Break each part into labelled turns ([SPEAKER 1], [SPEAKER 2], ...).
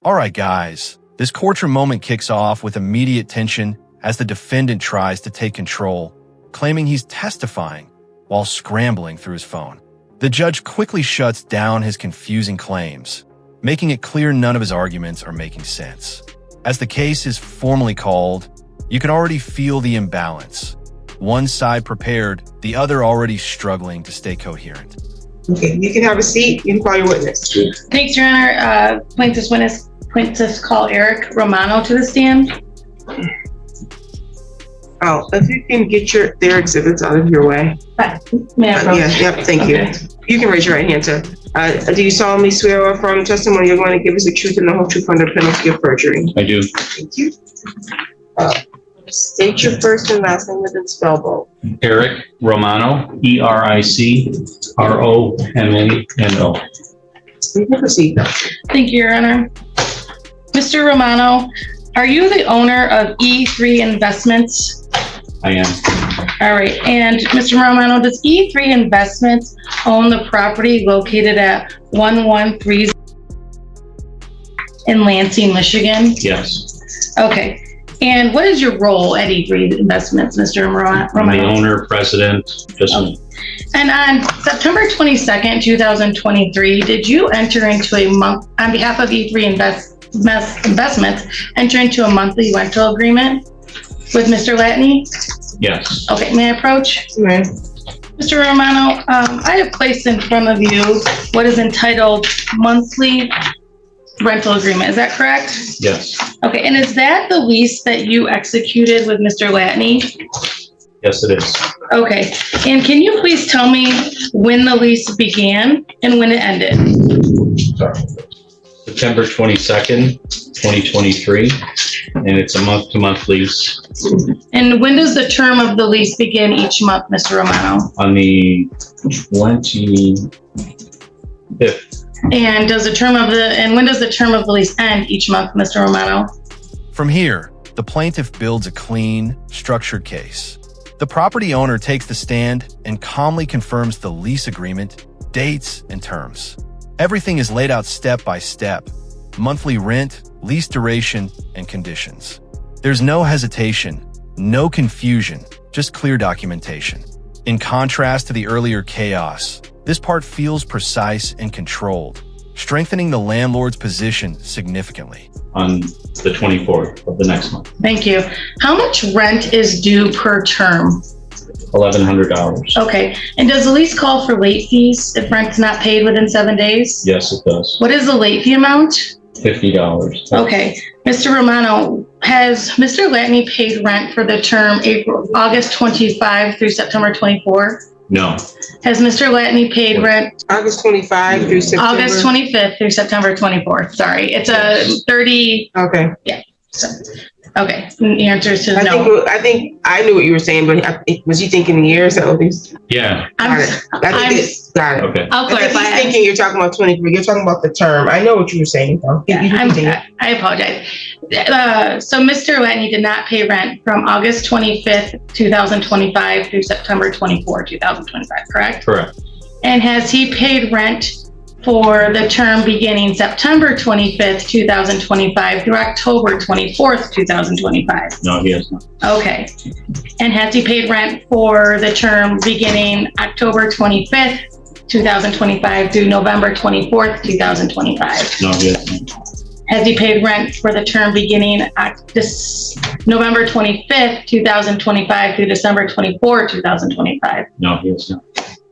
[SPEAKER 1] All right, guys, this courtroom moment kicks off with immediate tension as the defendant tries to take control, claiming he's testifying while scrambling through his phone. The judge quickly shuts down his confusing claims, making it clear none of his arguments are making sense. As the case is formally called, you can already feel the imbalance. One side prepared, the other already struggling to stay coherent.
[SPEAKER 2] Okay, you can have a seat. You can call your witness.
[SPEAKER 3] Thanks, Your Honor. Plaintiff's call Eric Romano to the stand.
[SPEAKER 2] Oh, if you can get their exhibits out of your way.
[SPEAKER 3] May I approach?
[SPEAKER 2] Yep, thank you.
[SPEAKER 3] Okay.
[SPEAKER 2] You can raise your right hand, sir. Do you solemnly swear or affirm testimony you're going to give us the truth and the whole truth under penalty of perjury?
[SPEAKER 4] I do.
[SPEAKER 2] Thank you. State your first and last name within spell both.
[SPEAKER 4] Eric Romano, ERICROMANO.
[SPEAKER 2] You can proceed now.
[SPEAKER 3] Thank you, Your Honor. Mr. Romano, are you the owner of E3 Investments?
[SPEAKER 4] I am.
[SPEAKER 3] All right. And Mr. Romano, does E3 Investments own the property located at 113 in Lansing, Michigan?
[SPEAKER 4] Yes.
[SPEAKER 3] Okay. And what is your role at E3 Investments, Mr. Romano?
[SPEAKER 4] I'm the owner, president, just me.
[SPEAKER 3] And on September 22nd, 2023, did you enter into on behalf of E3 Investments, enter into a monthly rental agreement with Mr. Latin?
[SPEAKER 4] Yes.
[SPEAKER 3] Okay, may I approach?
[SPEAKER 2] Right.
[SPEAKER 3] Mr. Romano, I have placed in front of you what is entitled monthly rental agreement. Is that correct?
[SPEAKER 4] Yes.
[SPEAKER 3] Okay, and is that the lease that you executed with Mr. Latin?
[SPEAKER 4] Yes, it is.
[SPEAKER 3] Okay, and can you please tell me when the lease began and when it ended?
[SPEAKER 4] Sorry. September 22nd, 2023, and it's a month-to-month lease.
[SPEAKER 3] And when does the term of the lease begin each month, Mr. Romano?
[SPEAKER 4] On the 25th.
[SPEAKER 3] And when does the term of the lease end each month, Mr. Romano?
[SPEAKER 1] From here, the plaintiff builds a clean, structured case. The property owner takes the stand and calmly confirms the lease agreement, dates, and terms. Everything is laid out step by step: monthly rent, lease duration, and conditions. There's no hesitation, no confusion, just clear documentation. In contrast to the earlier chaos, this part feels precise and controlled, strengthening the landlord's position significantly.
[SPEAKER 4] On the 24th of the next month.
[SPEAKER 3] Thank you. How much rent is due per term?
[SPEAKER 4] $1,100.
[SPEAKER 3] Okay, and does the lease call for late fees if rent's not paid within 7 days?
[SPEAKER 4] Yes, it does.
[SPEAKER 3] What is the late fee amount?
[SPEAKER 4] $50.
[SPEAKER 3] Okay, Mr. Romano, has Mr. Latin paid rent for the term August 25 through September 24?
[SPEAKER 4] No.
[SPEAKER 3] Has Mr. Latin paid rent
[SPEAKER 2] August 25 through September.
[SPEAKER 3] August 25th through September 24th? Sorry, it's a 30.
[SPEAKER 2] Okay.
[SPEAKER 3] Yeah. So, okay. The answer is no.
[SPEAKER 2] I think I knew what you were saying, but was you thinking years? Got
[SPEAKER 4] Yeah.
[SPEAKER 2] it. Got it.
[SPEAKER 4] Okay.
[SPEAKER 3] I'll clarify.
[SPEAKER 2] He's thinking you're talking about 23. You're talking about the term. I know what you were saying, though.
[SPEAKER 3] Yeah, I apologize. So Mr. Latin did not pay rent from August 25th, 2025 through September 24, 2025, correct?
[SPEAKER 4] Correct.
[SPEAKER 3] And has he paid rent for the term beginning September 25th, 2025 through October 24th, 2025?
[SPEAKER 4] No, he has not.
[SPEAKER 3] Okay. And has he paid rent for the term beginning October 25th, 2025 through November 24th, 2025?
[SPEAKER 4] No, he has not.
[SPEAKER 3] Has he paid rent for the term beginning November 25th, 2025 through December 24, 2025?
[SPEAKER 4] No, he has not.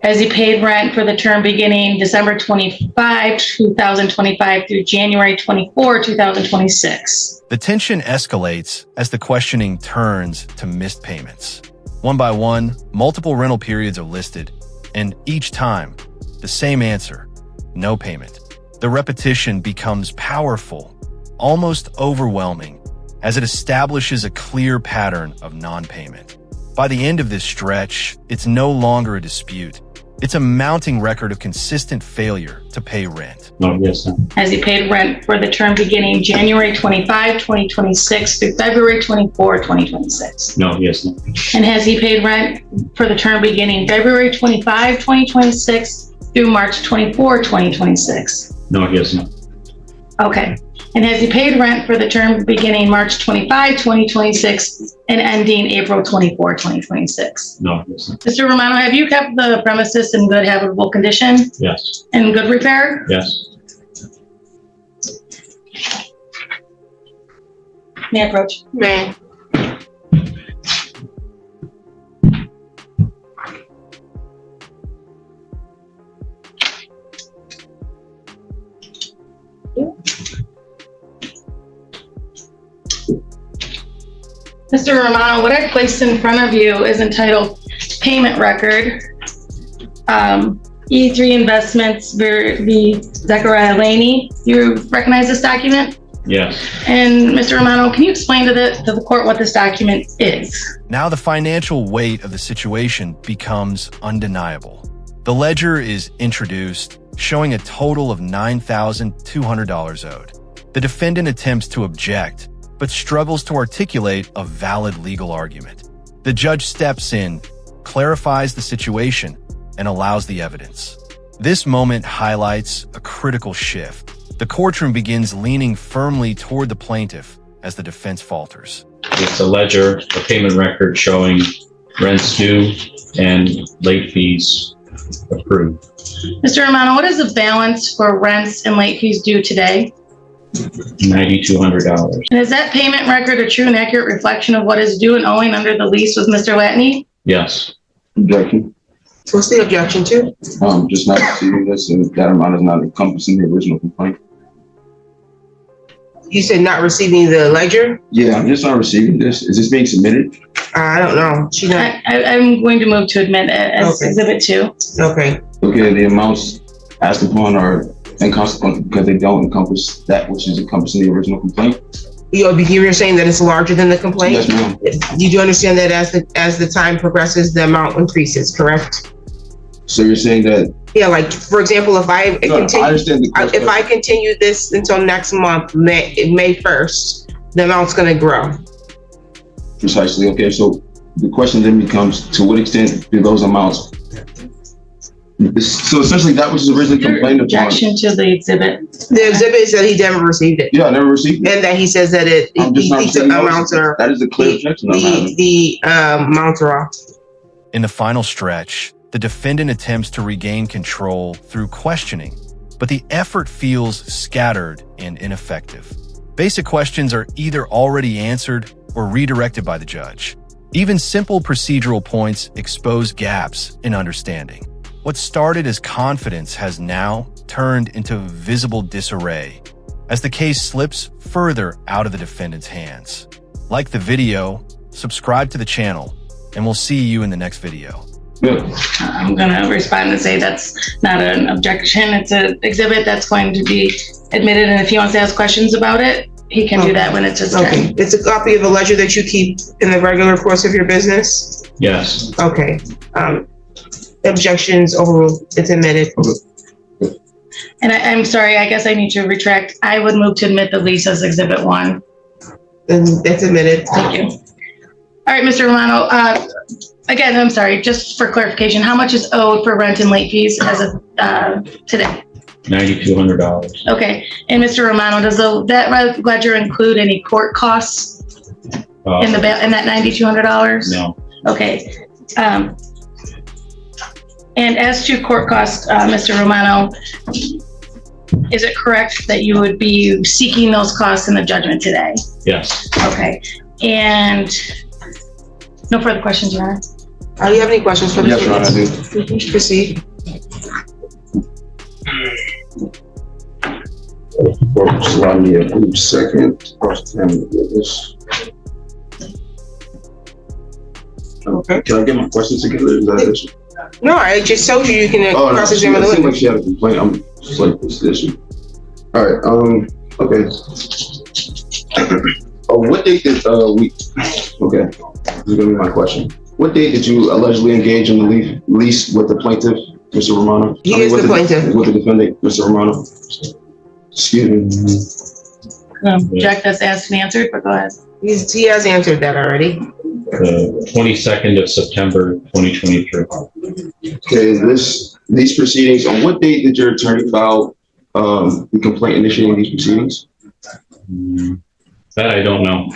[SPEAKER 3] Has he paid rent for the term beginning December 25, 2025 through January 24, 2026?
[SPEAKER 1] The tension escalates as the questioning turns to missed payments. One by one, multiple rental periods are listed, and each time, the same answer: no payment. The repetition becomes powerful, almost overwhelming, as it establishes a clear pattern of non-payment. By the end of this stretch, it's no longer a dispute. It's a mounting record of consistent failure to pay rent.
[SPEAKER 4] No, he has not.
[SPEAKER 3] Has he paid rent for the term beginning January 25, 2026 through February 24, 2026?
[SPEAKER 4] No, he has not.
[SPEAKER 3] And has he paid rent for the term beginning February 25, 2026 through March 24, 2026?
[SPEAKER 4] No, he has not.
[SPEAKER 3] Okay. And has he paid rent for the term beginning March 25, 2026 and ending April 24, 2026?
[SPEAKER 4] No, it's not.
[SPEAKER 3] Mr. Romano, have you kept the premises in good habitable condition
[SPEAKER 4] Yes,
[SPEAKER 3] and good repair?
[SPEAKER 4] yes.
[SPEAKER 3] May I approach?
[SPEAKER 2] May.
[SPEAKER 3] Mr. Romano, what I placed in front of you is entitled Payment Record. E3 Investments v. Zachariah Latin. You recognize this document?
[SPEAKER 4] Yes.
[SPEAKER 3] And Mr. Romano, can you explain to the court what this document is?
[SPEAKER 1] Now the financial weight of the situation becomes undeniable. The ledger is introduced, showing a total of $9,200 owed. The defendant attempts to object, but struggles to articulate a valid legal argument. The judge steps in, clarifies the situation, and allows the evidence. This moment highlights a critical shift. The courtroom begins leaning firmly toward the plaintiff as the defense falters.
[SPEAKER 4] It's a ledger, a payment record showing rents due and late fees approved.
[SPEAKER 3] Mr. Romano, what is the balance for rents and late fees due today?
[SPEAKER 4] $9,200.
[SPEAKER 3] And is that payment record a true and accurate reflection of what is due and owing under the lease with Mr. Latin?
[SPEAKER 4] Yes.
[SPEAKER 5] Objection.
[SPEAKER 2] What's the objection to?
[SPEAKER 5] Just not receiving this, and that amount is not encompassing the original complaint.
[SPEAKER 2] You said not receiving the ledger?
[SPEAKER 5] Yeah, I'm just not receiving this. Is this being submitted?
[SPEAKER 2] I don't know. She not,
[SPEAKER 3] I'm going to move to admit it as
[SPEAKER 2] Okay.
[SPEAKER 3] Exhibit 2.
[SPEAKER 2] okay.
[SPEAKER 5] Okay, the amounts asked upon are inconsequential because they don't encompass that which is encompassing the original complaint.
[SPEAKER 2] You're saying that it's larger than the complaint?
[SPEAKER 5] Yes, ma'am.
[SPEAKER 2] You do understand that as the time progresses, the amount increases, correct?
[SPEAKER 5] So you're saying that?
[SPEAKER 2] Yeah, like, for example, if I
[SPEAKER 5] No, I
[SPEAKER 2] continue,
[SPEAKER 5] understand the
[SPEAKER 2] if I continue this until next month, May 1st, the amount's gonna grow.
[SPEAKER 5] precisely. Okay, so the question then becomes, to what extent do those amounts? So essentially, that which is originally
[SPEAKER 3] Your
[SPEAKER 5] complained upon.
[SPEAKER 3] objection to the exhibit.
[SPEAKER 2] The exhibit is that he never received it,
[SPEAKER 5] Yeah, I never received it.
[SPEAKER 2] and that he says that
[SPEAKER 5] I'm just not
[SPEAKER 2] the
[SPEAKER 5] receiving
[SPEAKER 2] amounts
[SPEAKER 5] those.
[SPEAKER 2] are,
[SPEAKER 5] That is a clear objection I'm having.
[SPEAKER 2] the amounts are off.
[SPEAKER 1] In the final stretch, the defendant attempts to regain control through questioning, but the effort feels scattered and ineffective. Basic questions are either already answered or redirected by the judge. Even simple procedural points expose gaps in understanding. What started as confidence has now turned into visible disarray as the case slips further out of the defendant's hands. Like the video, subscribe to the channel, and we'll see you in the next video.
[SPEAKER 5] Yeah.
[SPEAKER 3] I'm going to respond and say that's not an objection. It's an exhibit that's going to be admitted, and if he wants to ask questions about it, he can do that when it's his
[SPEAKER 2] Okay,
[SPEAKER 3] turn.
[SPEAKER 2] it's a copy of a ledger that you keep in the regular course of your business?
[SPEAKER 4] Yes.
[SPEAKER 2] Okay, objections overruled, it's admitted.
[SPEAKER 3] And I'm sorry, I guess I need to retract. I would move to admit the lease as Exhibit 1.
[SPEAKER 2] Then that's admitted.
[SPEAKER 3] Thank you. All right, Mr. Romano, again, I'm sorry, just for clarification, how much is owed for rent and late fees as of today?
[SPEAKER 4] $9,200.
[SPEAKER 3] Okay, and Mr. Romano, does that ledger include any court costs in that $9,200?
[SPEAKER 4] No.
[SPEAKER 3] Okay. And as to court costs, Mr. Romano, is it correct that you would be seeking those costs in the judgment today?
[SPEAKER 4] Yes.
[SPEAKER 3] Okay, and no further questions, Your Honor?
[SPEAKER 2] Do you have any questions for Mr.
[SPEAKER 5] Yes, Your Honor, I do.
[SPEAKER 2] Proceed.
[SPEAKER 5] Just allow me a brief second.
[SPEAKER 2] Okay.
[SPEAKER 5] Can I get my questions together? Is that an issue?
[SPEAKER 2] No, I just told you you can
[SPEAKER 5] Oh, no,
[SPEAKER 2] cross-examine the
[SPEAKER 5] it seemed like
[SPEAKER 2] witness.
[SPEAKER 5] she had a complaint. I'm just like, what's the issue? All right, okay. What date did, okay, this is gonna be my question. What date did you allegedly engage in the lease with the plaintiff, Mr. Romano?
[SPEAKER 2] He is the plaintiff.
[SPEAKER 5] With the defendant, Mr. Romano? Excuse me.
[SPEAKER 3] Object that's asked and answered, but go ahead.
[SPEAKER 2] He has answered that already.
[SPEAKER 4] The 22nd of September, 2023.
[SPEAKER 5] Okay, these proceedings, on what date did your attorney file the complaint initiating these proceedings?
[SPEAKER 4] That I don't know.